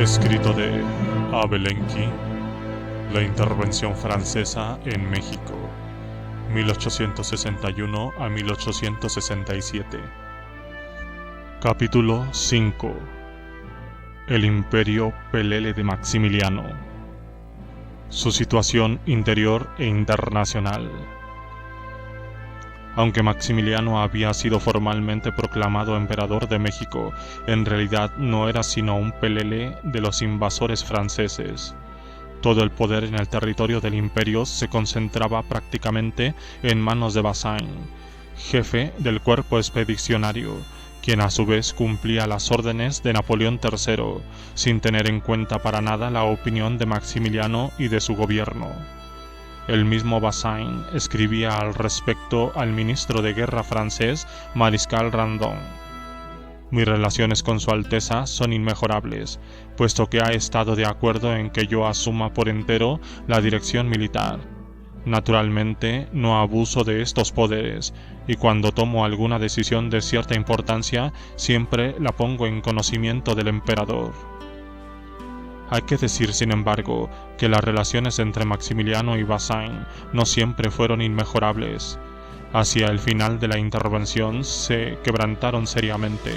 Escrito de Abelenki, La intervención francesa en México, 1861 a 1867. Capítulo 5. El imperio Pelele de Maximiliano. Su situación interior e internacional. Aunque Maximiliano había sido formalmente proclamado emperador de México, en realidad no era sino un pelele de los invasores franceses. Todo el poder en el territorio del imperio se concentraba prácticamente en manos de Bazaine, jefe del cuerpo expedicionario, quien a su vez cumplía las órdenes de Napoleón III, sin tener en cuenta para nada la opinión de Maximiliano y de su gobierno. El mismo Bazaine escribía al respecto al ministro de guerra francés, Mariscal Randon: mis relaciones con su Alteza son inmejorables, puesto que ha estado de acuerdo en que yo asuma por entero la dirección militar. Naturalmente, no abuso de estos poderes, y cuando tomo alguna decisión de cierta importancia, siempre la pongo en conocimiento del emperador. Hay que decir, sin embargo, que las relaciones entre Maximiliano y Bazaine no siempre fueron inmejorables. Hacia el final de la intervención se quebrantaron seriamente.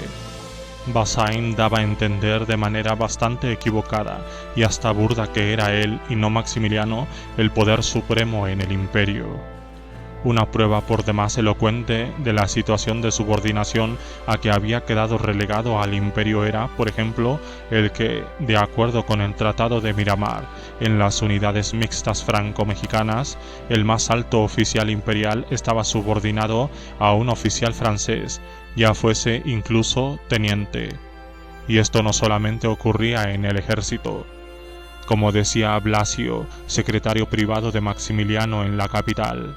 Bazaine daba a entender de manera bastante equivocada y hasta burda que era él y no Maximiliano el poder supremo en el imperio. Una prueba por demás elocuente de la situación de subordinación a que había quedado relegado al imperio era, por ejemplo, el que, de acuerdo con el Tratado de Miramar, en las unidades mixtas franco-mexicanas, el más alto oficial imperial estaba subordinado a un oficial francés, ya fuese incluso teniente. Y esto no solamente ocurría en el ejército. Como decía Blasio, secretario privado de Maximiliano en la capital,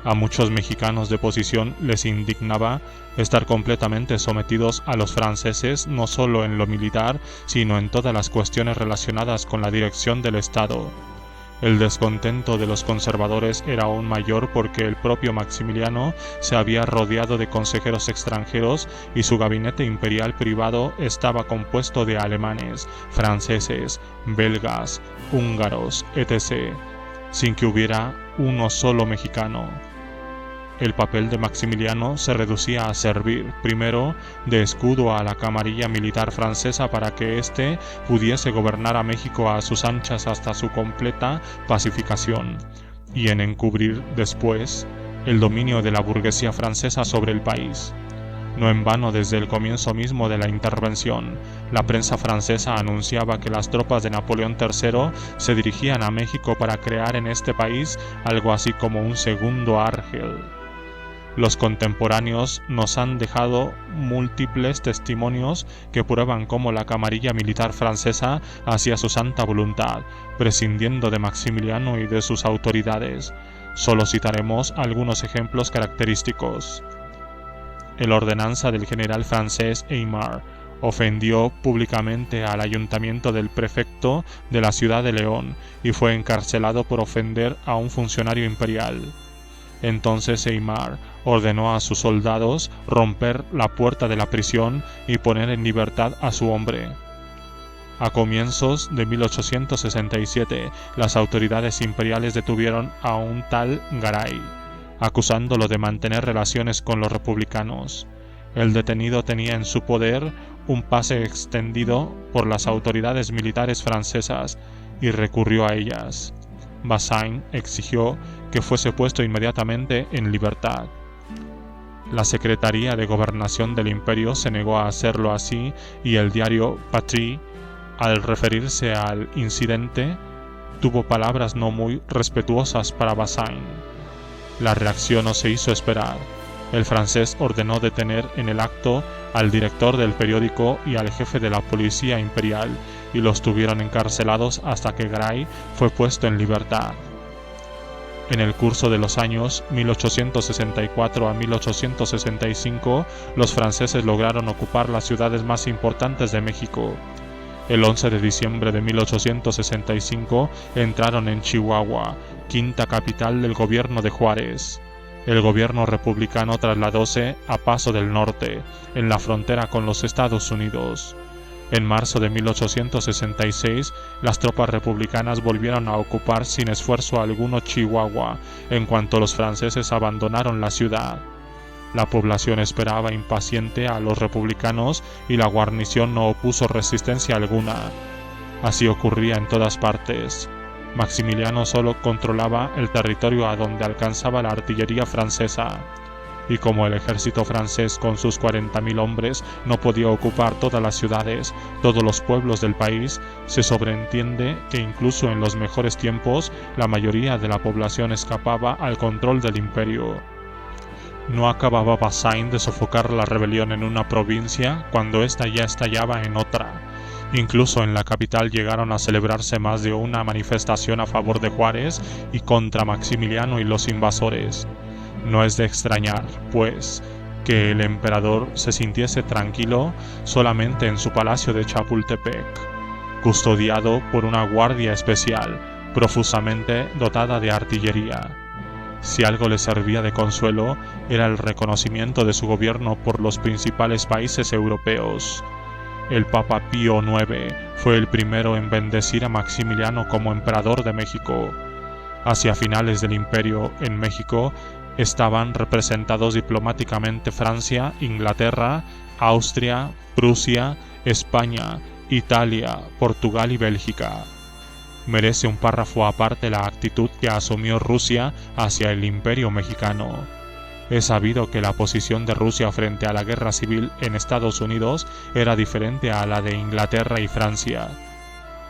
a muchos mexicanos de posición les indignaba estar completamente sometidos a los franceses no solo en lo militar, sino en todas las cuestiones relacionadas con la dirección del Estado. El descontento de los conservadores era aún mayor porque el propio Maximiliano se había rodeado de consejeros extranjeros y su gabinete imperial privado estaba compuesto de alemanes, franceses, belgas, húngaros, etc., sin que hubiera uno solo mexicano. El papel de Maximiliano se reducía a servir, primero, de escudo a la camarilla militar francesa para que éste pudiese gobernar a México a sus anchas hasta su completa pacificación, y en encubrir después el dominio de la burguesía francesa sobre el país. No en vano, desde el comienzo mismo de la intervención, la prensa francesa anunciaba que las tropas de Napoleón III se dirigían a México para crear en este país algo así como un segundo Argel. Los contemporáneos nos han dejado múltiples testimonios que prueban cómo la camarilla militar francesa hacía su santa voluntad, prescindiendo de Maximiliano y de sus autoridades. Solo citaremos algunos ejemplos característicos. El ordenanza del general francés Aymar ofendió públicamente al ayuntamiento del prefecto de la ciudad de León y fue encarcelado por ofender a un funcionario imperial. Entonces Aymar ordenó a sus soldados romper la puerta de la prisión y poner en libertad a su hombre. A comienzos de 1867, las autoridades imperiales detuvieron a un tal Garay, acusándolo de mantener relaciones con los republicanos. El detenido tenía en su poder un pase extendido por las autoridades militares francesas y recurrió a ellas. Bazaine exigió que fuese puesto inmediatamente en libertad. La Secretaría de Gobernación del Imperio se negó a hacerlo así y el diario Patrie, al referirse al incidente, tuvo palabras no muy respetuosas para Bazaine. La reacción no se hizo esperar. El francés ordenó detener en el acto al director del periódico y al jefe de la policía imperial y los tuvieron encarcelados hasta que Garay fue puesto en libertad. En el curso de los años 1864 a 1865, los franceses lograron ocupar las ciudades más importantes de México. El 11 de diciembre de 1865 entraron en Chihuahua, quinta capital del gobierno de Juárez. El gobierno republicano trasladóse a Paso del Norte, en la frontera con los Estados Unidos. En marzo de 1866, las tropas republicanas volvieron a ocupar sin esfuerzo alguno Chihuahua, en cuanto los franceses abandonaron la ciudad. La población esperaba impaciente a los republicanos y la guarnición no opuso resistencia alguna. Así ocurría en todas partes. Maximiliano solo controlaba el territorio a donde alcanzaba la artillería francesa. Y como el ejército francés con sus 40.000 hombres no podía ocupar todas las ciudades, todos los pueblos del país, se sobreentiende que incluso en los mejores tiempos la mayoría de la población escapaba al control del imperio. No acababa Bazaine de sofocar la rebelión en una provincia cuando ésta ya estallaba en otra. Incluso en la capital llegaron a celebrarse más de una manifestación a favor de Juárez y contra Maximiliano y los invasores. No es de extrañar, pues, que el emperador se sintiese tranquilo solamente en su palacio de Chapultepec, custodiado por una guardia especial, profusamente dotada de artillería. Si algo le servía de consuelo, era el reconocimiento de su gobierno por los principales países europeos. El Papa Pío IX fue el primero en bendecir a Maximiliano como emperador de México. Hacia finales del imperio en México estaban representados diplomáticamente Francia, Inglaterra, Austria, Prusia, España, Italia, Portugal y Bélgica. Merece un párrafo aparte la actitud que asumió Rusia hacia el imperio mexicano. Es sabido que la posición de Rusia frente a la guerra civil en Estados Unidos era diferente a la de Inglaterra y Francia.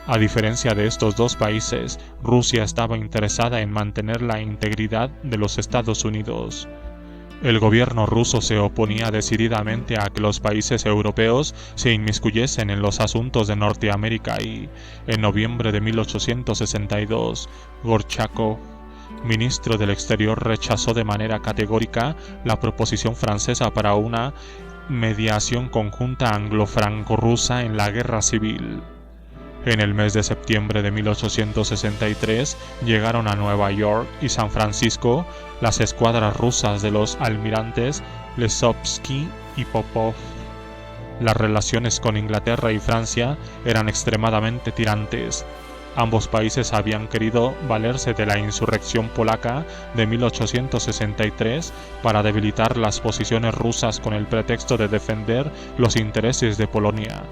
A diferencia de estos dos países, Rusia estaba interesada en mantener la integridad de los Estados Unidos. El gobierno ruso se oponía decididamente a que los países europeos se inmiscuyesen en los asuntos de Norteamérica y, en noviembre de 1862, Gorchakov, ministro del Exterior, rechazó de manera categórica la proposición francesa para una mediación conjunta anglo-franco-rusa en la guerra civil. En el mes de septiembre de 1863 llegaron a Nueva York y San Francisco las escuadras rusas de los almirantes Lesovsky y Popov. Las relaciones con Inglaterra y Francia eran extremadamente tirantes. Ambos países habían querido valerse de la insurrección polaca de 1863 para debilitar las posiciones rusas con el pretexto de defender los intereses de Polonia.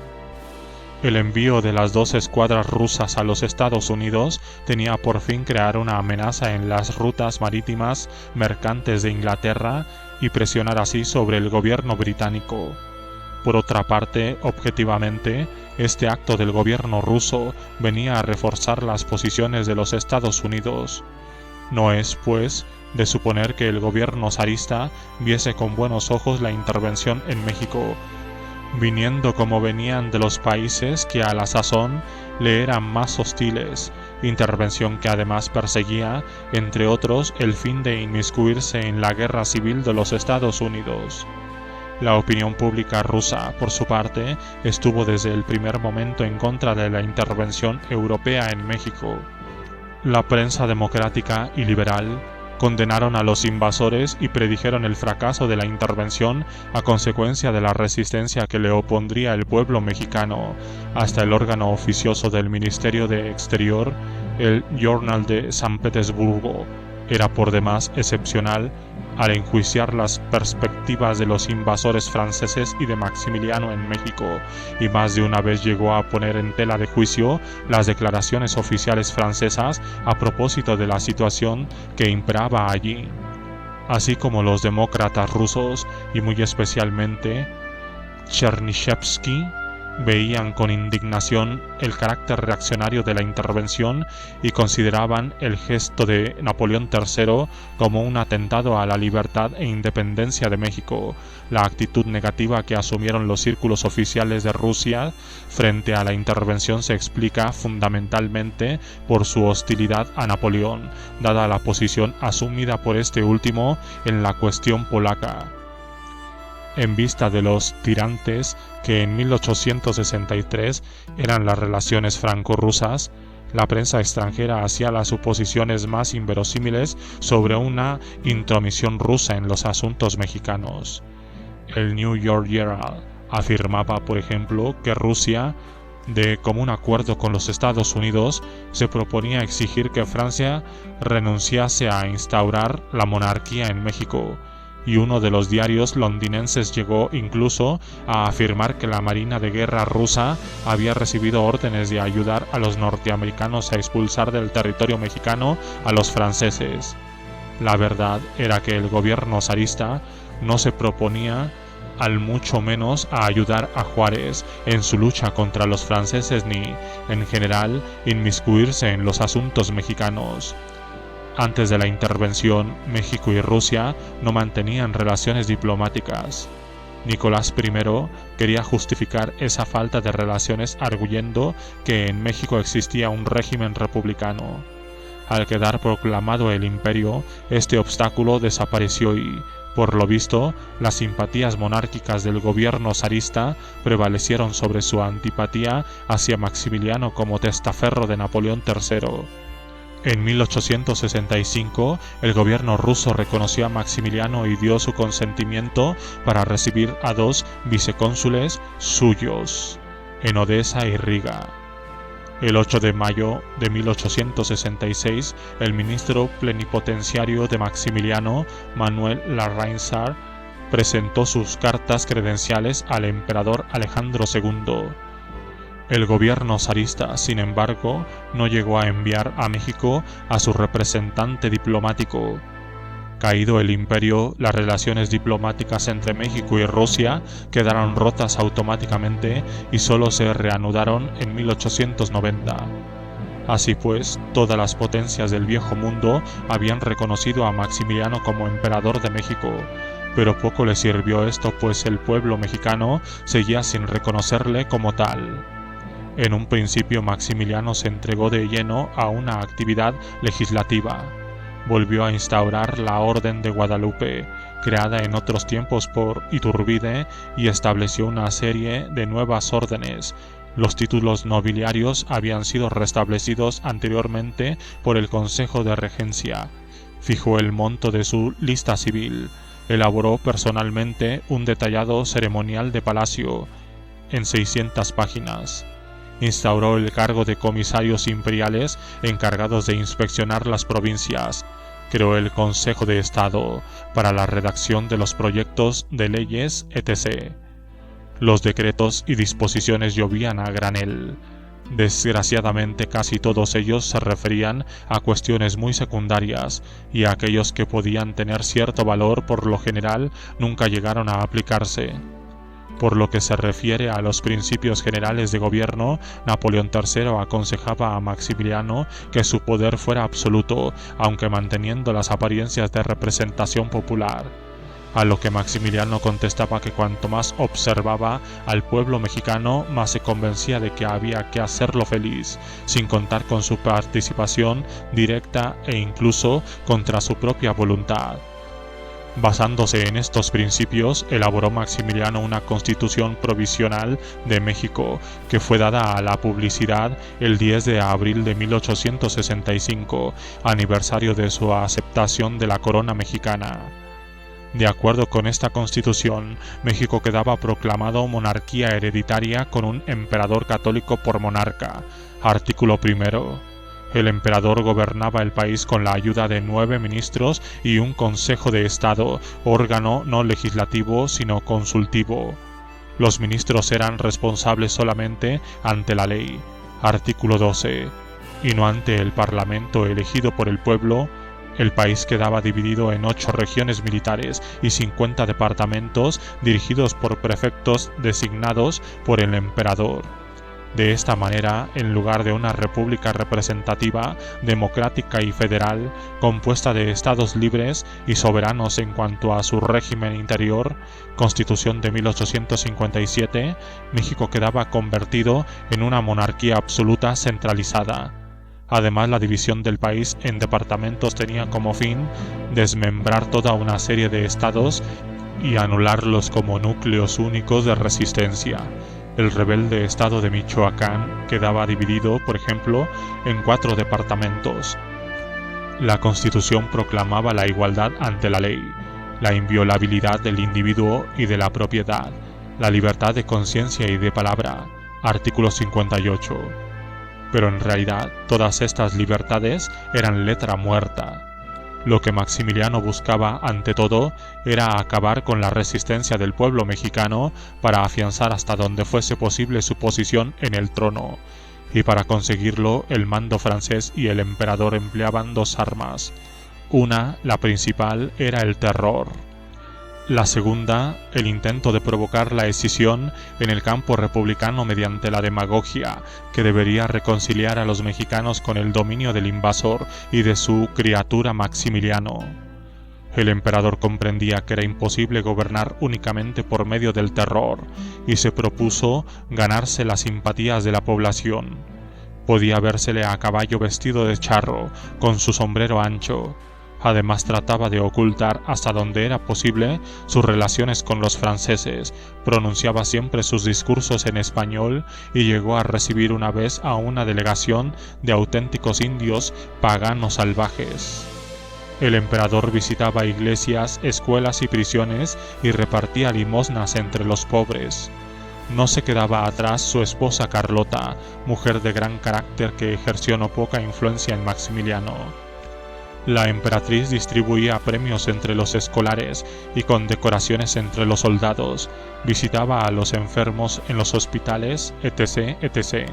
El envío de las dos escuadras rusas a los Estados Unidos tenía por fin crear una amenaza en las rutas marítimas mercantes de Inglaterra y presionar así sobre el gobierno británico. Por otra parte, objetivamente, este acto del gobierno ruso venía a reforzar las posiciones de los Estados Unidos. No es, pues, de suponer que el gobierno zarista viese con buenos ojos la intervención en México, viniendo como venían de los países que a la sazón le eran más hostiles, intervención que además perseguía, entre otros, el fin de inmiscuirse en la guerra civil de los Estados Unidos. La opinión pública rusa, por su parte, estuvo desde el primer momento en contra de la intervención europea en México. La prensa democrática y liberal condenaron a los invasores y predijeron el fracaso de la intervención a consecuencia de la resistencia que le opondría el pueblo mexicano. Hasta el órgano oficioso del Ministerio de Exterior, el Journal de San Petersburgo, era por demás excepcional al enjuiciar las perspectivas de los invasores franceses y de Maximiliano en México, y más de una vez llegó a poner en tela de juicio las declaraciones oficiales francesas a propósito de la situación que imperaba allí, así como los demócratas rusos y muy especialmente Chernyshevsky veían con indignación el carácter reaccionario de la intervención y consideraban el gesto de Napoleón III como un atentado a la libertad e independencia de México. La actitud negativa que asumieron los círculos oficiales de Rusia frente a la intervención se explica fundamentalmente por su hostilidad a Napoleón, dada la posición asumida por este último en la cuestión polaca. En vista de los tirantes que en 1863 eran las relaciones franco-rusas, la prensa extranjera hacía las suposiciones más inverosímiles sobre una intromisión rusa en los asuntos mexicanos. El New York Herald Afirmaba, por ejemplo, que Rusia, de común acuerdo con los Estados Unidos, se proponía exigir que Francia renunciase a instaurar la monarquía en México, y uno de los diarios londinenses llegó incluso a afirmar que la Marina de Guerra rusa había recibido órdenes de ayudar a los norteamericanos a expulsar del territorio mexicano a los franceses. La verdad era que el gobierno zarista no se proponía al mucho menos a ayudar a Juárez en su lucha contra los franceses ni, en general, inmiscuirse en los asuntos mexicanos. Antes de la intervención, México y Rusia no mantenían relaciones diplomáticas. Nicolás I quería justificar esa falta de relaciones arguyendo que en México existía un régimen republicano. Al quedar proclamado el imperio, este obstáculo desapareció y, por lo visto, las simpatías monárquicas del gobierno zarista prevalecieron sobre su antipatía hacia Maximiliano como testaferro de Napoleón III. En 1865, el gobierno ruso reconoció a Maximiliano y dio su consentimiento para recibir a 2 vicecónsules suyos, en Odessa y Riga. El 8 de mayo de 1866, el ministro plenipotenciario de Maximiliano, Manuel Larrainzar, presentó sus cartas credenciales al emperador Alejandro II. El gobierno zarista, sin embargo, no llegó a enviar a México a su representante diplomático. Caído el imperio, las relaciones diplomáticas entre México y Rusia quedaron rotas automáticamente y solo se reanudaron en 1890. Así pues, todas las potencias del Viejo Mundo habían reconocido a Maximiliano como emperador de México, pero poco le sirvió esto, pues el pueblo mexicano seguía sin reconocerle como tal. En un principio, Maximiliano se entregó de lleno a una actividad legislativa. Volvió a instaurar la Orden de Guadalupe, creada en otros tiempos por Iturbide, y estableció una serie de nuevas órdenes. Los títulos nobiliarios habían sido restablecidos anteriormente por el Consejo de Regencia. Fijó el monto de su lista civil. Elaboró personalmente un detallado ceremonial de palacio en 600 páginas. Instauró el cargo de comisarios imperiales encargados de inspeccionar las provincias. Creó el Consejo de Estado para la redacción de los proyectos de leyes, etc. Los decretos y disposiciones llovían a granel. Desgraciadamente, casi todos ellos se referían a cuestiones muy secundarias, y aquellos que podían tener cierto valor por lo general nunca llegaron a aplicarse. Por lo que se refiere a los principios generales de gobierno, Napoleón III aconsejaba a Maximiliano que su poder fuera absoluto, aunque manteniendo las apariencias de representación popular. A lo que Maximiliano contestaba que cuanto más observaba al pueblo mexicano, más se convencía de que había que hacerlo feliz, sin contar con su participación directa e incluso contra su propia voluntad. Basándose en estos principios, elaboró Maximiliano una constitución provisional de México, que fue dada a la publicidad el 10 de abril de 1865, aniversario de su aceptación de la corona mexicana. De acuerdo con esta constitución, México quedaba proclamado monarquía hereditaria con un emperador católico por monarca. Artículo 1. El emperador gobernaba el país con la ayuda de 9 ministros y un Consejo de Estado, órgano no legislativo sino consultivo. Los ministros eran responsables solamente ante la ley. Artículo 12. Y no ante el Parlamento elegido por el pueblo. El país quedaba dividido en 8 regiones militares y 50 departamentos dirigidos por prefectos designados por el emperador. De esta manera, en lugar de una república representativa, democrática y federal, compuesta de estados libres y soberanos en cuanto a su régimen interior, Constitución de 1857, México quedaba convertido en una monarquía absoluta centralizada. Además, la división del país en departamentos tenía como fin desmembrar toda una serie de estados y anularlos como núcleos únicos de resistencia. El rebelde estado de Michoacán quedaba dividido, por ejemplo, en 4 departamentos. La Constitución proclamaba la igualdad ante la ley, la inviolabilidad del individuo y de la propiedad, la libertad de conciencia y de palabra, artículo 58. Pero en realidad todas estas libertades eran letra muerta. Lo que Maximiliano buscaba ante todo era acabar con la resistencia del pueblo mexicano para afianzar hasta donde fuese posible su posición en el trono, y para conseguirlo el mando francés y el emperador empleaban dos armas. Una, la principal, era el terror. La segunda, el intento de provocar la escisión en el campo republicano mediante la demagogia, que debería reconciliar a los mexicanos con el dominio del invasor y de su criatura Maximiliano. El emperador comprendía que era imposible gobernar únicamente por medio del terror, y se propuso ganarse las simpatías de la población. Podía vérsele a caballo vestido de charro, con su sombrero ancho. Además trataba de ocultar hasta donde era posible sus relaciones con los franceses, pronunciaba siempre sus discursos en español y llegó a recibir una vez a una delegación de auténticos indios paganos salvajes. El emperador visitaba iglesias, escuelas y prisiones y repartía limosnas entre los pobres. No se quedaba atrás su esposa Carlota, mujer de gran carácter que ejerció no poca influencia en Maximiliano. La emperatriz distribuía premios entre los escolares y condecoraciones entre los soldados, visitaba a los enfermos en los hospitales, etc., etc.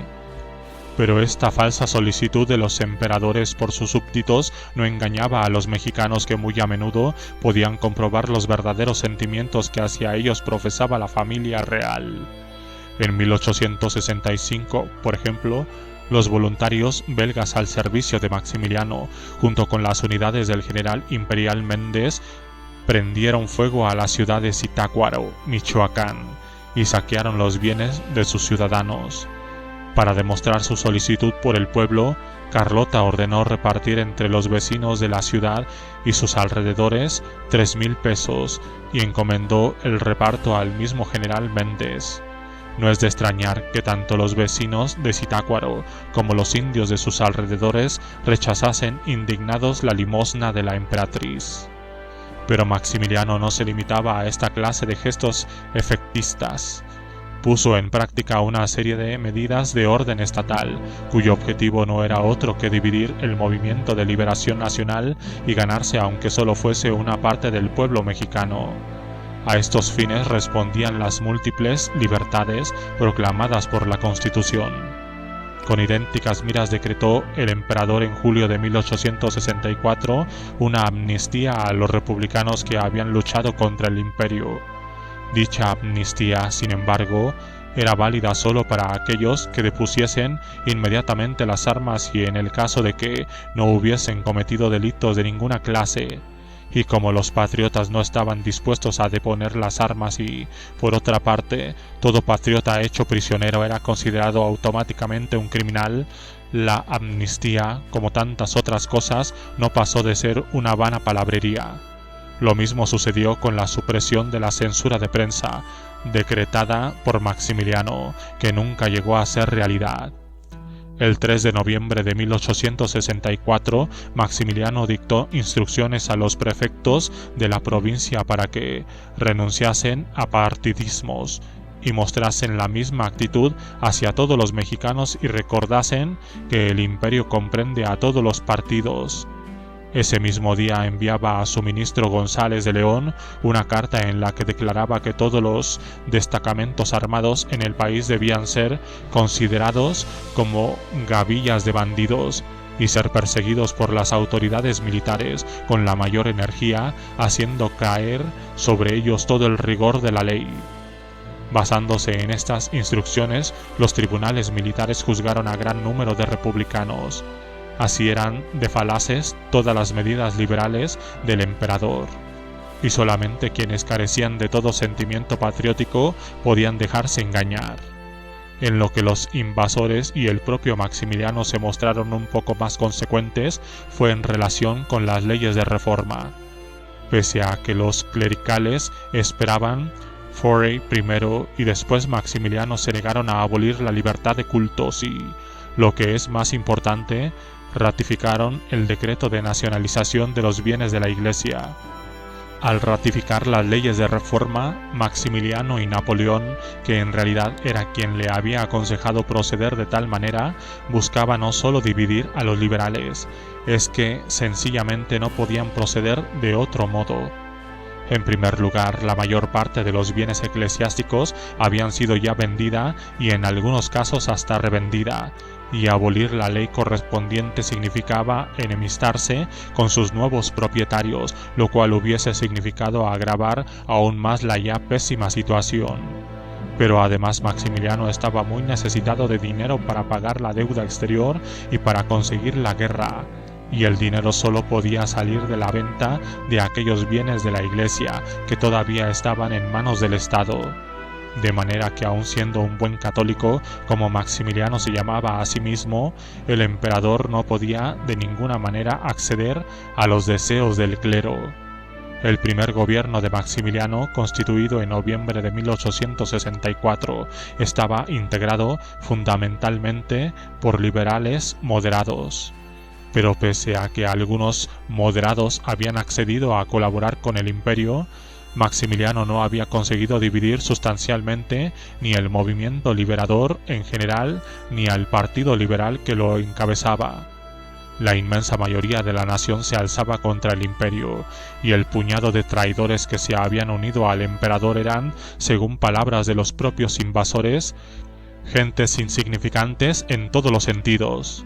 Pero esta falsa solicitud de los emperadores por sus súbditos no engañaba a los mexicanos, que muy a menudo podían comprobar los verdaderos sentimientos que hacia ellos profesaba la familia real. En 1865, por ejemplo, los voluntarios belgas al servicio de Maximiliano, junto con las unidades del general imperial Méndez, prendieron fuego a la ciudad de Zitácuaro, Michoacán, y saquearon los bienes de sus ciudadanos. Para demostrar su solicitud por el pueblo, Carlota ordenó repartir entre los vecinos de la ciudad y sus alrededores 3,000 pesos y encomendó el reparto al mismo general Méndez. No es de extrañar que tanto los vecinos de Zitácuaro como los indios de sus alrededores rechazasen indignados la limosna de la emperatriz. Pero Maximiliano no se limitaba a esta clase de gestos efectistas. Puso en práctica una serie de medidas de orden estatal, cuyo objetivo no era otro que dividir el movimiento de liberación nacional y ganarse aunque solo fuese una parte del pueblo mexicano. A estos fines respondían las múltiples libertades proclamadas por la Constitución. Con idénticas miras decretó el emperador en julio de 1864 una amnistía a los republicanos que habían luchado contra el imperio. Dicha amnistía, sin embargo, era válida solo para aquellos que depusiesen inmediatamente las armas y en el caso de que no hubiesen cometido delitos de ninguna clase. Y como los patriotas no estaban dispuestos a deponer las armas y, por otra parte, todo patriota hecho prisionero era considerado automáticamente un criminal, la amnistía, como tantas otras cosas, no pasó de ser una vana palabrería. Lo mismo sucedió con la supresión de la censura de prensa, decretada por Maximiliano, que nunca llegó a ser realidad. El 3 de noviembre de 1864, Maximiliano dictó instrucciones a los prefectos de la provincia para que renunciasen a partidismos y mostrasen la misma actitud hacia todos los mexicanos y recordasen que el imperio comprende a todos los partidos. Ese mismo día enviaba a su ministro González de León una carta en la que declaraba que todos los destacamentos armados en el país debían ser considerados como gavillas de bandidos y ser perseguidos por las autoridades militares con la mayor energía, haciendo caer sobre ellos todo el rigor de la ley. Basándose en estas instrucciones, los tribunales militares juzgaron a gran número de republicanos. Así eran de falaces todas las medidas liberales del emperador, y solamente quienes carecían de todo sentimiento patriótico podían dejarse engañar. En lo que los invasores y el propio Maximiliano se mostraron un poco más consecuentes fue en relación con las leyes de reforma. Pese a que los clericales esperaban, Forey primero y después Maximiliano se negaron a abolir la libertad de cultos y, lo que es más importante, ratificaron el decreto de nacionalización de los bienes de la Iglesia. Al ratificar las leyes de reforma, Maximiliano y Napoleón, que en realidad era quien le había aconsejado proceder de tal manera, buscaba no solo dividir a los liberales, es que sencillamente no podían proceder de otro modo. En primer lugar, la mayor parte de los bienes eclesiásticos habían sido ya vendida y en algunos casos hasta revendida, y abolir la ley correspondiente significaba enemistarse con sus nuevos propietarios, lo cual hubiese significado agravar aún más la ya pésima situación. Pero además Maximiliano estaba muy necesitado de dinero para pagar la deuda exterior y para conseguir la guerra, y el dinero solo podía salir de la venta de aquellos bienes de la Iglesia que todavía estaban en manos del Estado. De manera que aun siendo un buen católico, como Maximiliano se llamaba a sí mismo, el emperador no podía de ninguna manera acceder a los deseos del clero. El primer gobierno de Maximiliano, constituido en noviembre de 1864, estaba integrado fundamentalmente por liberales moderados. Pero pese a que algunos moderados habían accedido a colaborar con el imperio, Maximiliano no había conseguido dividir sustancialmente ni el movimiento liberador en general ni al partido liberal que lo encabezaba. La inmensa mayoría de la nación se alzaba contra el imperio, y el puñado de traidores que se habían unido al emperador eran, según palabras de los propios invasores, gentes insignificantes en todos los sentidos,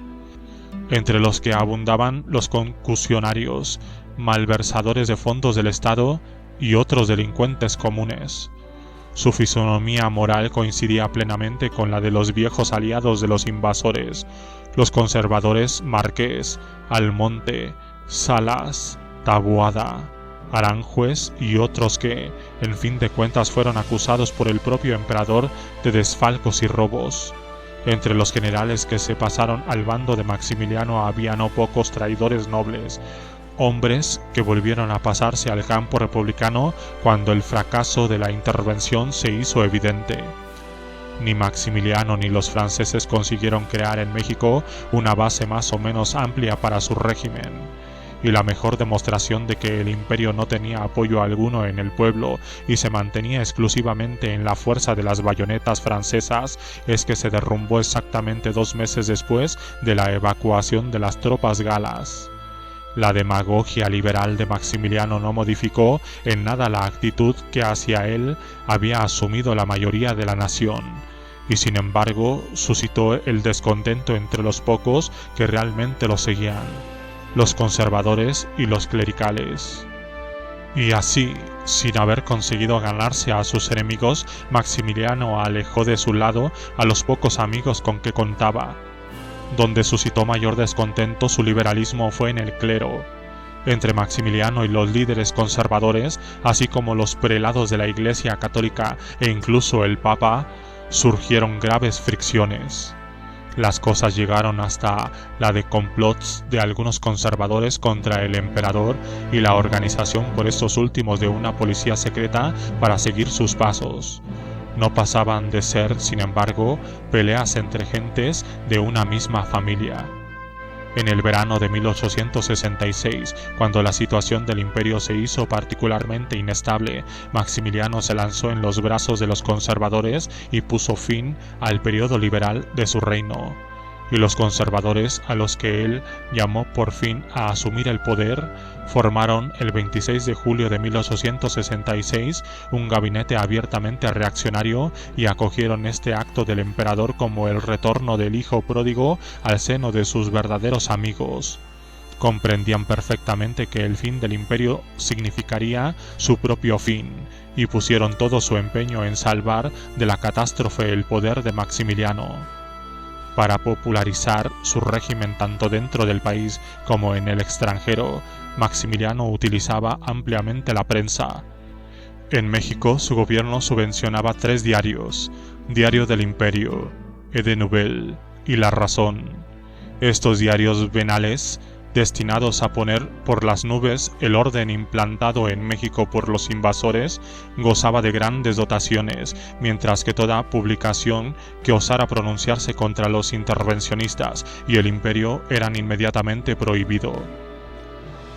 entre los que abundaban los concusionarios, malversadores de fondos del Estado y otros delincuentes comunes. Su fisonomía moral coincidía plenamente con la de los viejos aliados de los invasores, los conservadores Marqués, Almonte, Salas, Taboada, Aranjuez y otros que, en fin de cuentas, fueron acusados por el propio emperador de desfalcos y robos. Entre los generales que se pasaron al bando de Maximiliano había no pocos traidores nobles, hombres que volvieron a pasarse al campo republicano cuando el fracaso de la intervención se hizo evidente. Ni Maximiliano ni los franceses consiguieron crear en México una base más o menos amplia para su régimen, y la mejor demostración de que el imperio no tenía apoyo alguno en el pueblo y se mantenía exclusivamente en la fuerza de las bayonetas francesas es que se derrumbó exactamente 2 meses después de la evacuación de las tropas galas. La demagogia liberal de Maximiliano no modificó en nada la actitud que hacia él había asumido la mayoría de la nación, y sin embargo suscitó el descontento entre los pocos que realmente lo seguían, los conservadores y los clericales. Y así, sin haber conseguido ganarse a sus enemigos, Maximiliano alejó de su lado a los pocos amigos con que contaba. Donde suscitó mayor descontento su liberalismo fue en el clero. Entre Maximiliano y los líderes conservadores, así como los prelados de la Iglesia católica e incluso el Papa, surgieron graves fricciones. Las cosas llegaron hasta la de complots de algunos conservadores contra el emperador y la organización por estos últimos de una policía secreta para seguir sus pasos. No pasaban de ser, sin embargo, peleas entre gentes de una misma familia. En el verano de 1866, cuando la situación del imperio se hizo particularmente inestable, Maximiliano se lanzó en los brazos de los conservadores y puso fin al periodo liberal de su reino. Y los conservadores, a los que él llamó por fin a asumir el poder, formaron el 26 de julio de 1866 un gabinete abiertamente reaccionario y acogieron este acto del emperador como el retorno del hijo pródigo al seno de sus verdaderos amigos. Comprendían perfectamente que el fin del imperio significaría su propio fin, y pusieron todo su empeño en salvar de la catástrofe el poder de Maximiliano. Para popularizar su régimen tanto dentro del país como en el extranjero, Maximiliano utilizaba ampliamente la prensa. En México, su gobierno subvencionaba 3 diarios: Diario del Imperio, Ede Nouvelle y La Razón. Estos diarios venales, destinados a poner por las nubes el orden implantado en México por los invasores, gozaba de grandes dotaciones, mientras que toda publicación que osara pronunciarse contra los intervencionistas y el imperio eran inmediatamente prohibido.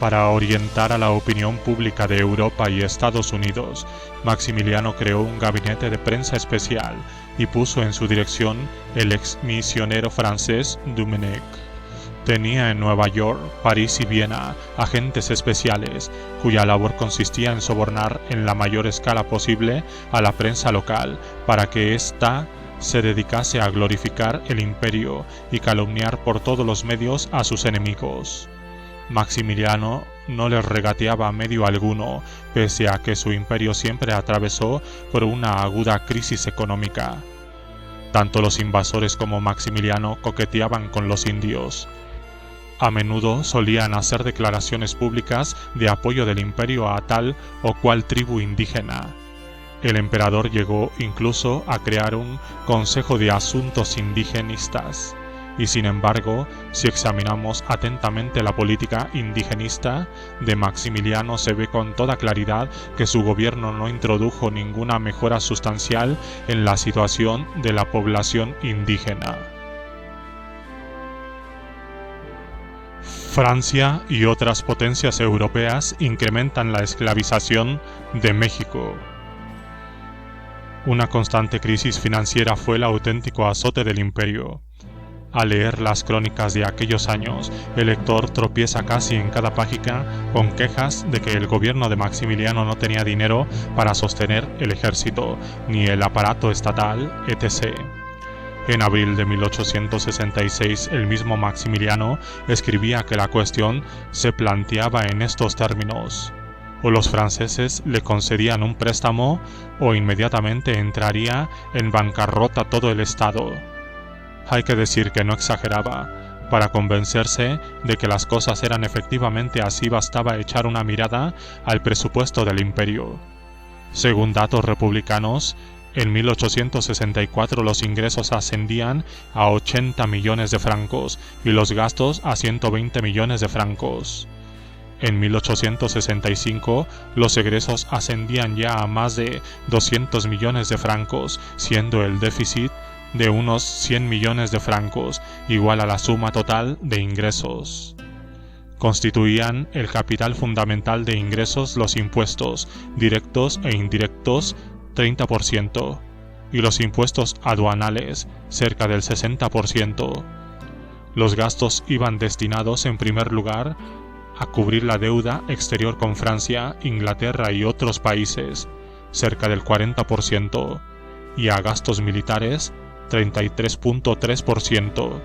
Para orientar a la opinión pública de Europa y Estados Unidos, Maximiliano creó un gabinete de prensa especial y puso en su dirección el exmisionero francés Domenech. Tenía en Nueva York, París y Viena agentes especiales, cuya labor consistía en sobornar en la mayor escala posible a la prensa local para que ésta se dedicase a glorificar el imperio y calumniar por todos los medios a sus enemigos. Maximiliano no les regateaba medio alguno, pese a que su imperio siempre atravesó por una aguda crisis económica. Tanto los invasores como Maximiliano coqueteaban con los indios. A menudo solían hacer declaraciones públicas de apoyo del imperio a tal o cual tribu indígena. El emperador llegó incluso a crear un Consejo de Asuntos Indigenistas. Y sin embargo, si examinamos atentamente la política indigenista de Maximiliano, se ve con toda claridad que su gobierno no introdujo ninguna mejora sustancial en la situación de la población indígena. Francia y otras potencias europeas incrementan la esclavización de México. Una constante crisis financiera fue el auténtico azote del imperio. Al leer las crónicas de aquellos años, el lector tropieza casi en cada página con quejas de que el gobierno de Maximiliano no tenía dinero para sostener el ejército, ni el aparato estatal, etc. En abril de 1866, el mismo Maximiliano escribía que la cuestión se planteaba en estos términos: o los franceses le concedían un préstamo, o inmediatamente entraría en bancarrota todo el Estado. Hay que decir que no exageraba. Para convencerse de que las cosas eran efectivamente así, bastaba echar una mirada al presupuesto del imperio. Según datos republicanos, en 1864 los ingresos ascendían a 80 millones de francos y los gastos a 120 millones de francos. En 1865 los egresos ascendían ya a más de 200 millones de francos, siendo el déficit de unos 100 millones de francos, igual a la suma total de ingresos. Constituían el capital fundamental de ingresos los impuestos directos e indirectos, 30%, y los impuestos aduanales, cerca del 60%. Los gastos iban destinados en primer lugar a cubrir la deuda exterior con Francia, Inglaterra y otros países, cerca del 40%, y a gastos militares, 33.3%.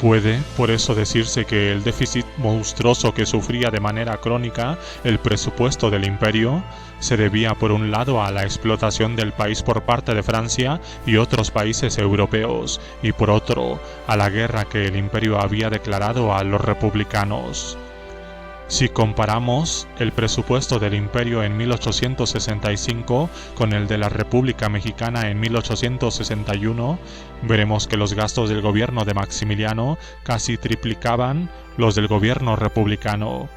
Puede, por eso, decirse que el déficit monstruoso que sufría de manera crónica el presupuesto del imperio se debía por un lado a la explotación del país por parte de Francia y otros países europeos, y por otro a la guerra que el imperio había declarado a los republicanos. Si comparamos el presupuesto del imperio en 1865 con el de la República Mexicana en 1861, veremos que los gastos del gobierno de Maximiliano casi triplicaban los del gobierno republicano.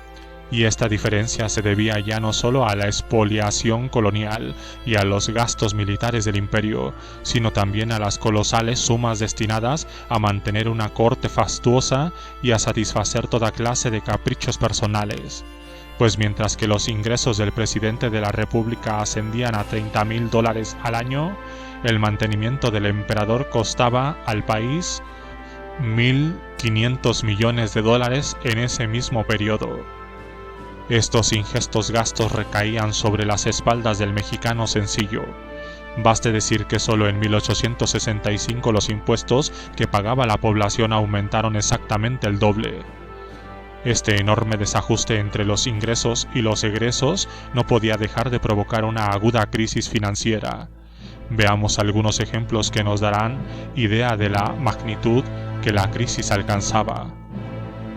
Y esta diferencia se debía ya no solo a la expoliación colonial y a los gastos militares del imperio, sino también a las colosales sumas destinadas a mantener una corte fastuosa y a satisfacer toda clase de caprichos personales. Pues mientras que los ingresos del presidente de la República ascendían a $30,000 al año, el mantenimiento del emperador costaba al país $1.500 millones en ese mismo periodo. Estos ingestos gastos recaían sobre las espaldas del mexicano sencillo. Baste decir que solo en 1865 los impuestos que pagaba la población aumentaron exactamente el doble. Este enorme desajuste entre los ingresos y los egresos no podía dejar de provocar una aguda crisis financiera. Veamos algunos ejemplos que nos darán idea de la magnitud que la crisis alcanzaba.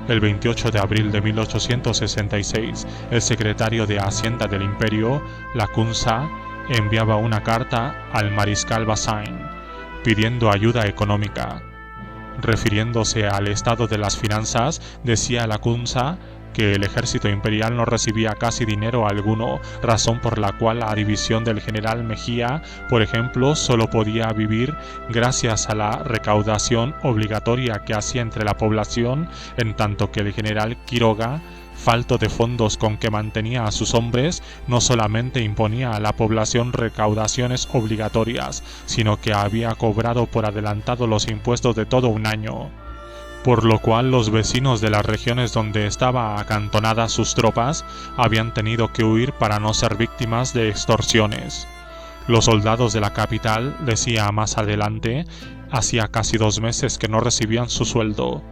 El 28 de abril de 1866, el secretario de Hacienda del Imperio, Lacunza, enviaba una carta al mariscal Bazaine pidiendo ayuda económica. Refiriéndose al estado de las finanzas, decía Lacunza que el ejército imperial no recibía casi dinero alguno, razón por la cual la división del general Mejía, por ejemplo, solo podía vivir gracias a la recaudación obligatoria que hacía entre la población, en tanto que el general Quiroga falto de fondos con que mantenía a sus hombres, no solamente imponía a la población recaudaciones obligatorias, sino que había cobrado por adelantado los impuestos de todo un año, por lo cual los vecinos de las regiones donde estaban acantonadas sus tropas habían tenido que huir para no ser víctimas de extorsiones. Los soldados de la capital, decía más adelante, hacía casi 2 meses que no recibían su sueldo.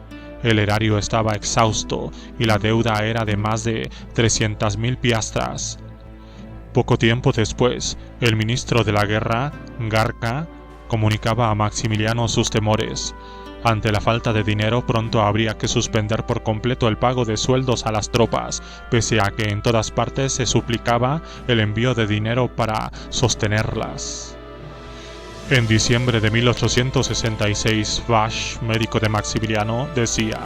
El erario estaba exhausto y la deuda era de más de 300.000 piastras. Poco tiempo después, el ministro de la guerra, Garca, comunicaba a Maximiliano sus temores. Ante la falta de dinero, pronto habría que suspender por completo el pago de sueldos a las tropas, pese a que en todas partes se suplicaba el envío de dinero para sostenerlas. En diciembre de 1866, Vache, médico de Maximiliano, decía,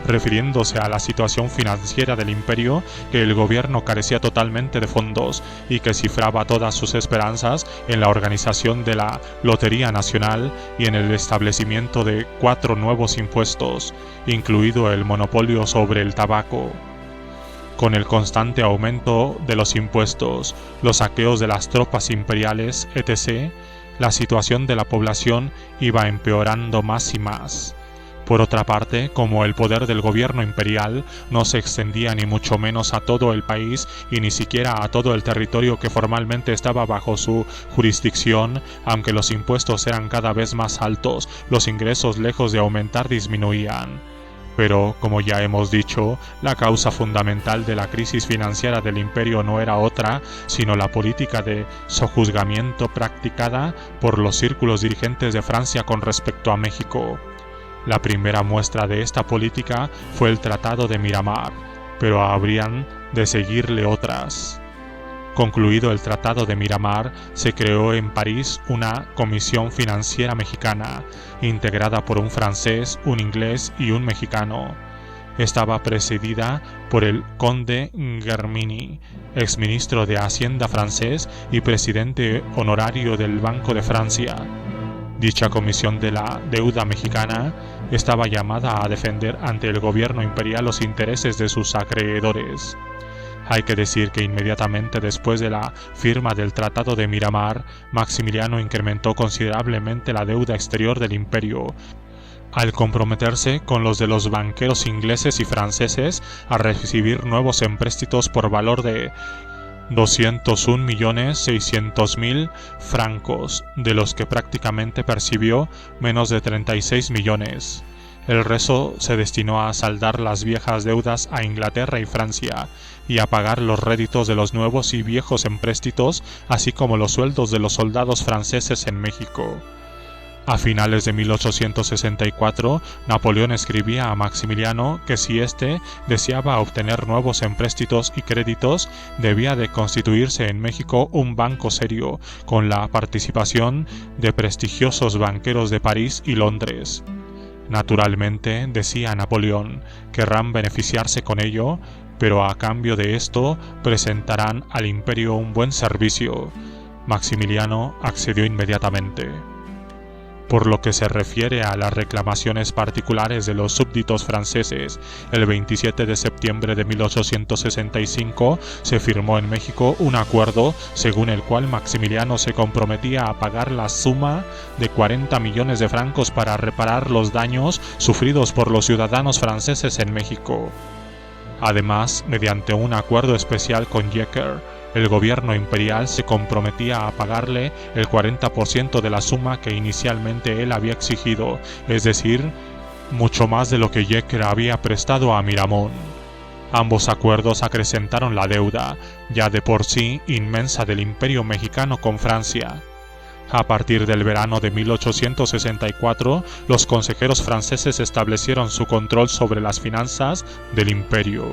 refiriéndose a la situación financiera del imperio, que el gobierno carecía totalmente de fondos y que cifraba todas sus esperanzas en la organización de la Lotería Nacional y en el establecimiento de 4 nuevos impuestos, incluido el monopolio sobre el tabaco. Con el constante aumento de los impuestos, los saqueos de las tropas imperiales, etc., la situación de la población iba empeorando más y más. Por otra parte, como el poder del gobierno imperial no se extendía ni mucho menos a todo el país y ni siquiera a todo el territorio que formalmente estaba bajo su jurisdicción, aunque los impuestos eran cada vez más altos, los ingresos lejos de aumentar disminuían. Pero, como ya hemos dicho, la causa fundamental de la crisis financiera del imperio no era otra, sino la política de sojuzgamiento practicada por los círculos dirigentes de Francia con respecto a México. La primera muestra de esta política fue el Tratado de Miramar, pero habrían de seguirle otras. Concluido el Tratado de Miramar, se creó en París una Comisión Financiera Mexicana, integrada por un francés, un inglés y un mexicano. Estaba presidida por el conde Germini, exministro de Hacienda francés y presidente honorario del Banco de Francia. Dicha comisión de la deuda mexicana estaba llamada a defender ante el gobierno imperial los intereses de sus acreedores. Hay que decir que inmediatamente después de la firma del Tratado de Miramar, Maximiliano incrementó considerablemente la deuda exterior del imperio, al comprometerse con los de los banqueros ingleses y franceses a recibir nuevos empréstitos por valor de 201.600.000 francos, de los que prácticamente percibió menos de 36 millones. El resto se destinó a saldar las viejas deudas a Inglaterra y Francia, y a pagar los réditos de los nuevos y viejos empréstitos, así como los sueldos de los soldados franceses en México. A finales de 1864, Napoleón escribía a Maximiliano que si éste deseaba obtener nuevos empréstitos y créditos, debía de constituirse en México un banco serio, con la participación de prestigiosos banqueros de París y Londres. Naturalmente, decía Napoleón, querrán beneficiarse con ello, pero a cambio de esto presentarán al imperio un buen servicio. Maximiliano accedió inmediatamente. Por lo que se refiere a las reclamaciones particulares de los súbditos franceses, el 27 de septiembre de 1865 se firmó en México un acuerdo según el cual Maximiliano se comprometía a pagar la suma de 40 millones de francos para reparar los daños sufridos por los ciudadanos franceses en México. Además, mediante un acuerdo especial con Jecker, el gobierno imperial se comprometía a pagarle el 40% de la suma que inicialmente él había exigido, es decir, mucho más de lo que Jecker había prestado a Miramón. Ambos acuerdos acrecentaron la deuda, ya de por sí inmensa del imperio mexicano con Francia. A partir del verano de 1864, los consejeros franceses establecieron su control sobre las finanzas del imperio.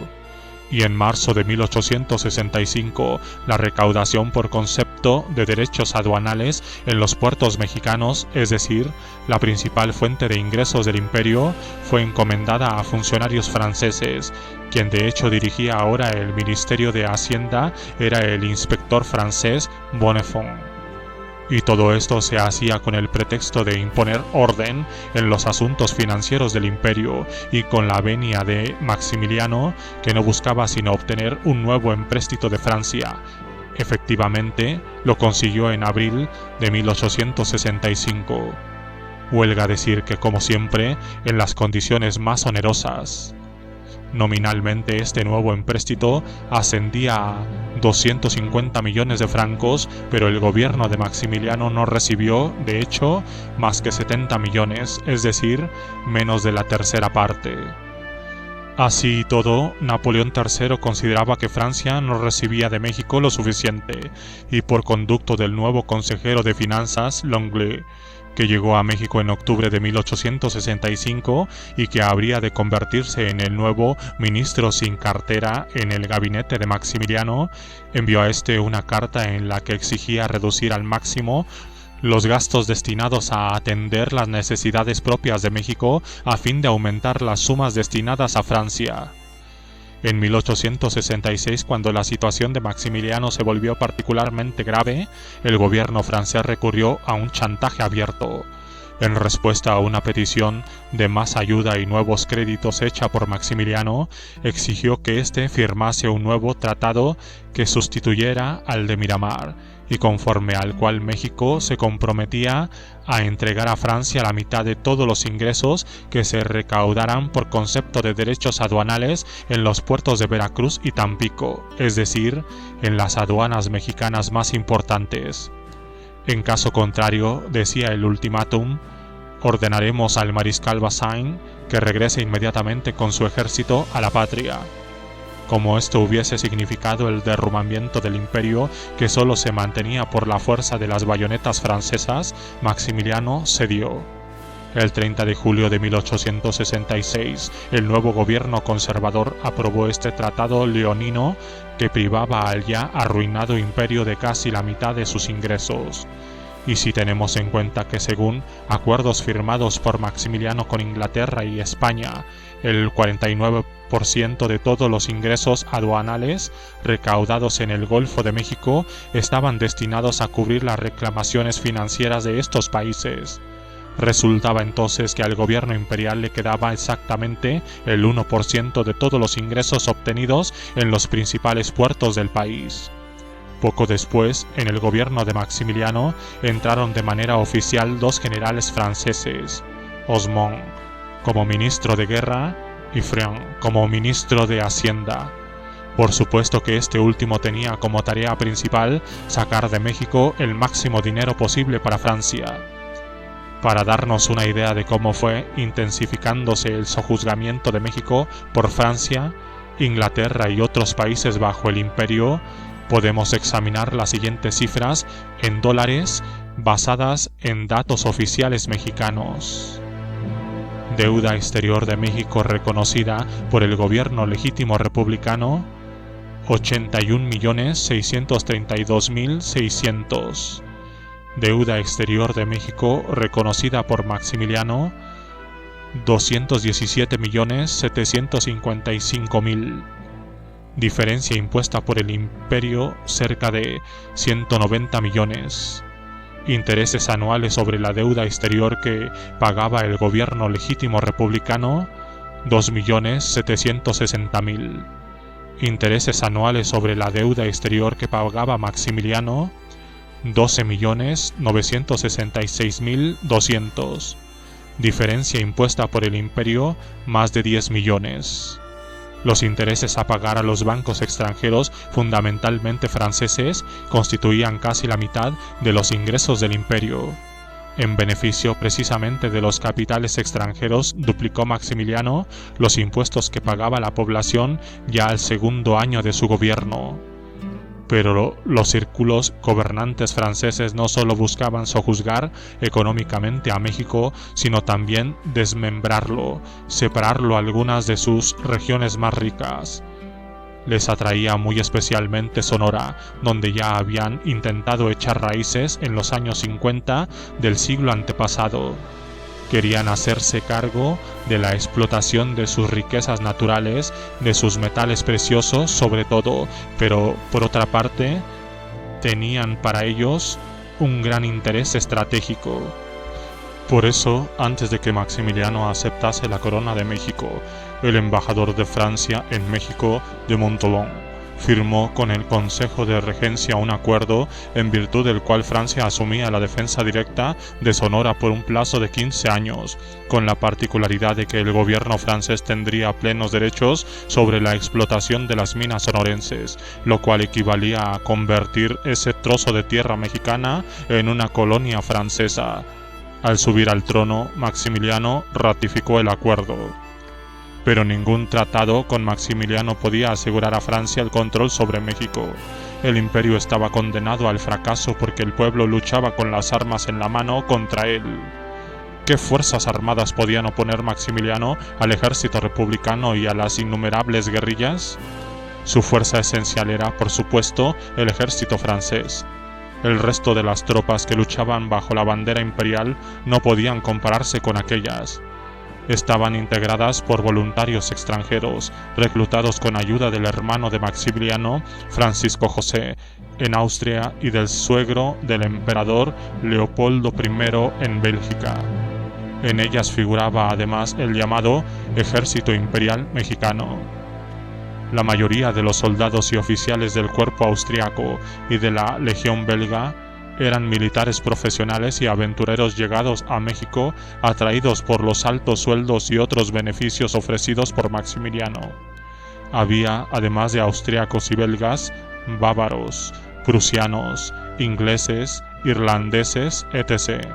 Y en marzo de 1865, la recaudación por concepto de derechos aduanales en los puertos mexicanos, es decir, la principal fuente de ingresos del imperio, fue encomendada a funcionarios franceses. Quien de hecho dirigía ahora el Ministerio de Hacienda era el inspector francés Bonnefond. Y todo esto se hacía con el pretexto de imponer orden en los asuntos financieros del imperio y con la venia de Maximiliano, que no buscaba sino obtener un nuevo empréstito de Francia. Efectivamente, lo consiguió en abril de 1865. Huelga decir que, como siempre, en las condiciones más onerosas. Nominalmente este nuevo empréstito ascendía a 250 millones de francos, pero el gobierno de Maximiliano no recibió, de hecho, más que 70 millones, es decir, menos de la tercera parte. Así y todo, Napoleón III consideraba que Francia no recibía de México lo suficiente, y por conducto del nuevo consejero de finanzas, Longueuil, que llegó a México en octubre de 1865 y que habría de convertirse en el nuevo ministro sin cartera en el gabinete de Maximiliano, envió a este una carta en la que exigía reducir al máximo los gastos destinados a atender las necesidades propias de México a fin de aumentar las sumas destinadas a Francia. En 1866, cuando la situación de Maximiliano se volvió particularmente grave, el gobierno francés recurrió a un chantaje abierto. En respuesta a una petición de más ayuda y nuevos créditos hecha por Maximiliano, exigió que éste firmase un nuevo tratado que sustituyera al de Miramar, y conforme al cual México se comprometía a entregar a Francia la mitad de todos los ingresos que se recaudaran por concepto de derechos aduanales en los puertos de Veracruz y Tampico, es decir, en las aduanas mexicanas más importantes. En caso contrario, decía el ultimátum, ordenaremos al mariscal Bazaine que regrese inmediatamente con su ejército a la patria. Como esto hubiese significado el derrumbamiento del imperio que solo se mantenía por la fuerza de las bayonetas francesas, Maximiliano cedió. El 30 de julio de 1866, el nuevo gobierno conservador aprobó este tratado leonino que privaba al ya arruinado imperio de casi la mitad de sus ingresos. Y si tenemos en cuenta que según acuerdos firmados por Maximiliano con Inglaterra y España, el 49% de todos los ingresos aduanales recaudados en el Golfo de México estaban destinados a cubrir las reclamaciones financieras de estos países. Resultaba entonces que al gobierno imperial le quedaba exactamente el 1% de todos los ingresos obtenidos en los principales puertos del país. Poco después, en el gobierno de Maximiliano, entraron de manera oficial dos generales franceses, Osmond como ministro de guerra y Friant como ministro de Hacienda. Por supuesto que este último tenía como tarea principal sacar de México el máximo dinero posible para Francia. Para darnos una idea de cómo fue intensificándose el sojuzgamiento de México por Francia, Inglaterra y otros países bajo el imperio, podemos examinar las siguientes cifras en dólares basadas en datos oficiales mexicanos. Deuda exterior de México reconocida por el gobierno legítimo republicano, 81.632.600. Deuda exterior de México reconocida por Maximiliano, 217.755.000. Diferencia impuesta por el imperio cerca de 190 millones. Intereses anuales sobre la deuda exterior que pagaba el gobierno legítimo republicano, 2.760.000. Intereses anuales sobre la deuda exterior que pagaba Maximiliano, 12.966.200. Diferencia impuesta por el imperio, más de 10 millones. Los intereses a pagar a los bancos extranjeros, fundamentalmente franceses, constituían casi la mitad de los ingresos del imperio. En beneficio precisamente de los capitales extranjeros, duplicó Maximiliano los impuestos que pagaba la población ya al segundo año de su gobierno. Pero los círculos gobernantes franceses no solo buscaban sojuzgar económicamente a México, sino también desmembrarlo, separarlo a algunas de sus regiones más ricas. Les atraía muy especialmente Sonora, donde ya habían intentado echar raíces en los años 50 del siglo antepasado. Querían hacerse cargo de la explotación de sus riquezas naturales, de sus metales preciosos sobre todo, pero por otra parte tenían para ellos un gran interés estratégico. Por eso, antes de que Maximiliano aceptase la corona de México, el embajador de Francia en México, de Montholon, firmó con el Consejo de Regencia un acuerdo en virtud del cual Francia asumía la defensa directa de Sonora por un plazo de 15 años, con la particularidad de que el gobierno francés tendría plenos derechos sobre la explotación de las minas sonorenses, lo cual equivalía a convertir ese trozo de tierra mexicana en una colonia francesa. Al subir al trono, Maximiliano ratificó el acuerdo. Pero ningún tratado con Maximiliano podía asegurar a Francia el control sobre México. El imperio estaba condenado al fracaso porque el pueblo luchaba con las armas en la mano contra él. ¿Qué fuerzas armadas podían oponer Maximiliano al ejército republicano y a las innumerables guerrillas? Su fuerza esencial era, por supuesto, el ejército francés. El resto de las tropas que luchaban bajo la bandera imperial no podían compararse con aquellas. Estaban integradas por voluntarios extranjeros, reclutados con ayuda del hermano de Maximiliano, Francisco José, en Austria y del suegro del emperador Leopoldo I en Bélgica. En ellas figuraba además el llamado Ejército Imperial Mexicano. La mayoría de los soldados y oficiales del cuerpo austriaco y de la Legión belga eran militares profesionales y aventureros llegados a México, atraídos por los altos sueldos y otros beneficios ofrecidos por Maximiliano. Había, además de austriacos y belgas, bávaros, prusianos, ingleses, irlandeses, etc.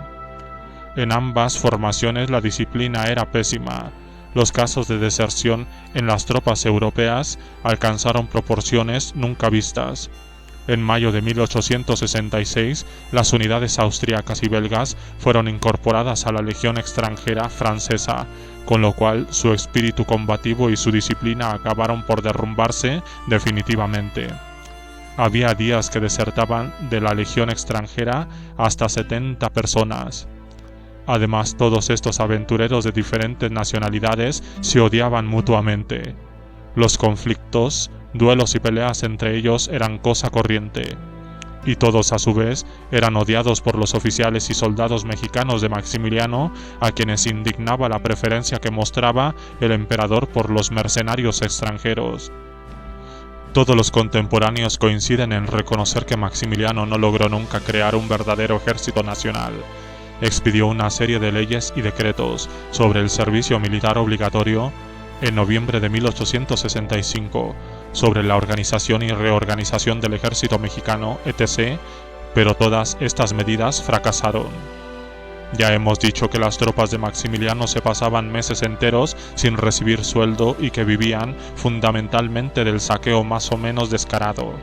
En ambas formaciones la disciplina era pésima. Los casos de deserción en las tropas europeas alcanzaron proporciones nunca vistas. En mayo de 1866, las unidades austriacas y belgas fueron incorporadas a la Legión extranjera francesa, con lo cual su espíritu combativo y su disciplina acabaron por derrumbarse definitivamente. Había días que desertaban de la Legión extranjera hasta 70 personas. Además, todos estos aventureros de diferentes nacionalidades se odiaban mutuamente. Los conflictos, duelos y peleas entre ellos eran cosa corriente, y todos a su vez eran odiados por los oficiales y soldados mexicanos de Maximiliano, a quienes indignaba la preferencia que mostraba el emperador por los mercenarios extranjeros. Todos los contemporáneos coinciden en reconocer que Maximiliano no logró nunca crear un verdadero ejército nacional. Expidió una serie de leyes y decretos sobre el servicio militar obligatorio en noviembre de 1865, sobre la organización y reorganización del ejército mexicano, etc., pero todas estas medidas fracasaron. Ya hemos dicho que las tropas de Maximiliano se pasaban meses enteros sin recibir sueldo y que vivían fundamentalmente del saqueo más o menos descarado.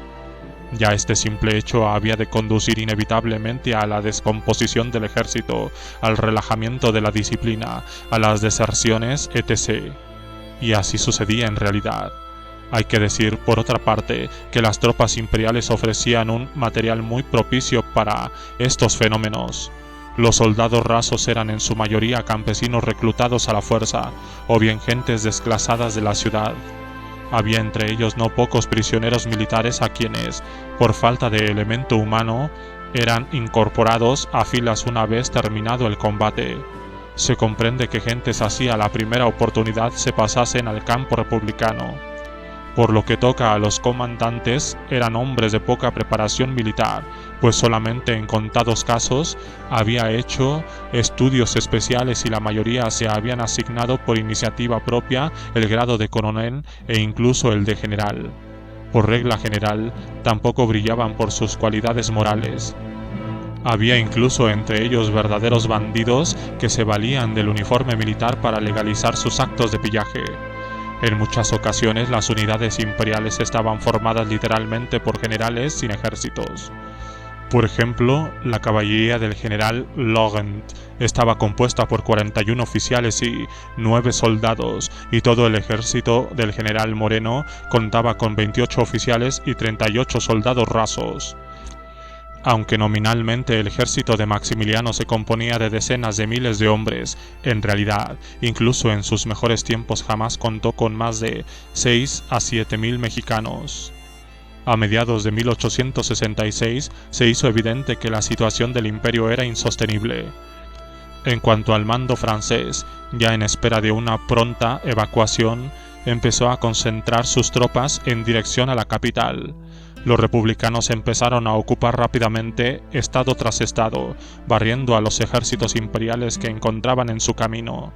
Ya este simple hecho había de conducir inevitablemente a la descomposición del ejército, al relajamiento de la disciplina, a las deserciones, etc. Y así sucedía en realidad. Hay que decir, por otra parte, que las tropas imperiales ofrecían un material muy propicio para estos fenómenos. Los soldados rasos eran en su mayoría campesinos reclutados a la fuerza, o bien gentes desclasadas de la ciudad. Había entre ellos no pocos prisioneros militares a quienes, por falta de elemento humano, eran incorporados a filas una vez terminado el combate. Se comprende que gentes así a la primera oportunidad se pasasen al campo republicano. Por lo que toca a los comandantes, eran hombres de poca preparación militar, pues solamente en contados casos había hecho estudios especiales y la mayoría se habían asignado por iniciativa propia el grado de coronel e incluso el de general. Por regla general, tampoco brillaban por sus cualidades morales. Había incluso entre ellos verdaderos bandidos que se valían del uniforme militar para legalizar sus actos de pillaje. En muchas ocasiones las unidades imperiales estaban formadas literalmente por generales sin ejércitos. Por ejemplo, la caballería del general Laurent estaba compuesta por 41 oficiales y 9 soldados, y todo el ejército del general Moreno contaba con 28 oficiales y 38 soldados rasos. Aunque nominalmente el ejército de Maximiliano se componía de decenas de miles de hombres, en realidad, incluso en sus mejores tiempos jamás contó con más de 6 a 7 mil mexicanos. A mediados de 1866 se hizo evidente que la situación del imperio era insostenible. En cuanto al mando francés, ya en espera de una pronta evacuación, empezó a concentrar sus tropas en dirección a la capital. Los republicanos empezaron a ocupar rápidamente estado tras estado, barriendo a los ejércitos imperiales que encontraban en su camino.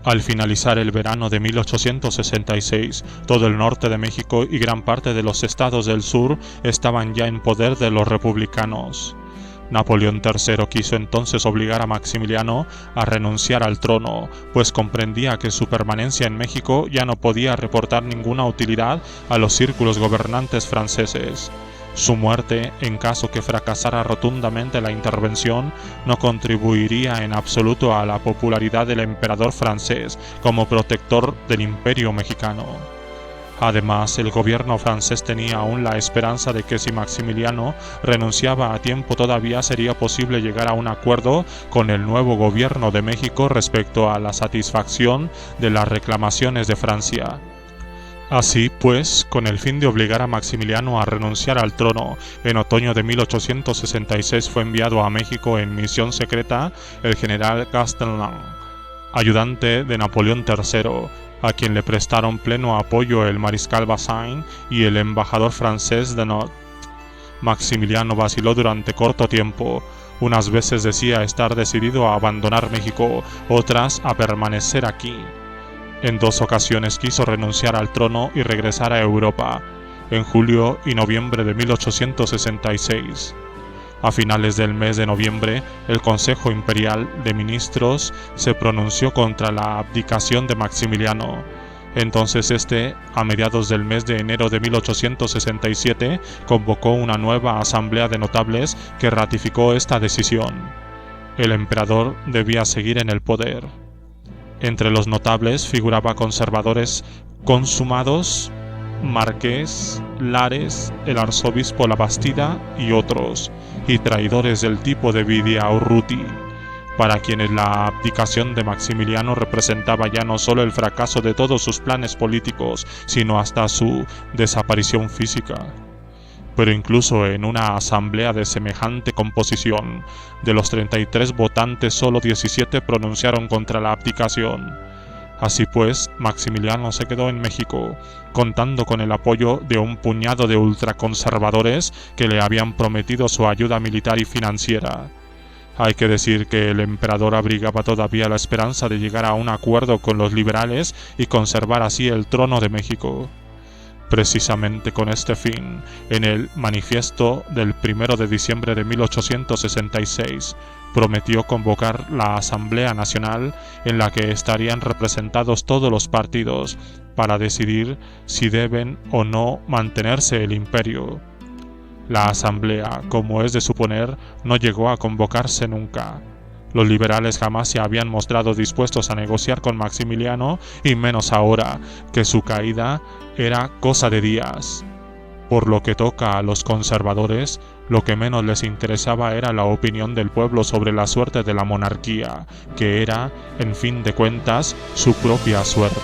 Al finalizar el verano de 1866, todo el norte de México y gran parte de los estados del sur estaban ya en poder de los republicanos. Napoleón III quiso entonces obligar a Maximiliano a renunciar al trono, pues comprendía que su permanencia en México ya no podía reportar ninguna utilidad a los círculos gobernantes franceses. Su muerte, en caso que fracasara rotundamente la intervención, no contribuiría en absoluto a la popularidad del emperador francés como protector del imperio mexicano. Además, el gobierno francés tenía aún la esperanza de que si Maximiliano renunciaba a tiempo todavía sería posible llegar a un acuerdo con el nuevo gobierno de México respecto a la satisfacción de las reclamaciones de Francia. Así pues, con el fin de obligar a Maximiliano a renunciar al trono, en otoño de 1866 fue enviado a México en misión secreta el general Castelnau, ayudante de Napoleón III, a quien le prestaron pleno apoyo el mariscal Bazaine y el embajador francés Denot. Maximiliano vaciló durante corto tiempo. Unas veces decía estar decidido a abandonar México, otras a permanecer aquí. En 2 ocasiones quiso renunciar al trono y regresar a Europa, en julio y noviembre de 1866. A finales del mes de noviembre, el Consejo Imperial de Ministros se pronunció contra la abdicación de Maximiliano. Entonces a mediados del mes de enero de 1867, convocó una nueva asamblea de notables que ratificó esta decisión. El emperador debía seguir en el poder. Entre los notables figuraba conservadores consumados, Marqués, Lares, el arzobispo Labastida y otros, y traidores del tipo de Vidaurruti, para quienes la abdicación de Maximiliano representaba ya no solo el fracaso de todos sus planes políticos, sino hasta su desaparición física. Pero incluso en una asamblea de semejante composición, de los 33 votantes solo 17 pronunciaron contra la abdicación. Así pues, Maximiliano se quedó en México, contando con el apoyo de un puñado de ultraconservadores que le habían prometido su ayuda militar y financiera. Hay que decir que el emperador abrigaba todavía la esperanza de llegar a un acuerdo con los liberales y conservar así el trono de México. Precisamente con este fin, en el manifiesto del 1 de diciembre de 1866, prometió convocar la Asamblea Nacional en la que estarían representados todos los partidos para decidir si deben o no mantenerse el imperio. La Asamblea, como es de suponer, no llegó a convocarse nunca. Los liberales jamás se habían mostrado dispuestos a negociar con Maximiliano, y menos ahora, que su caída era cosa de días. Por lo que toca a los conservadores, lo que menos les interesaba era la opinión del pueblo sobre la suerte de la monarquía, que era, en fin de cuentas, su propia suerte.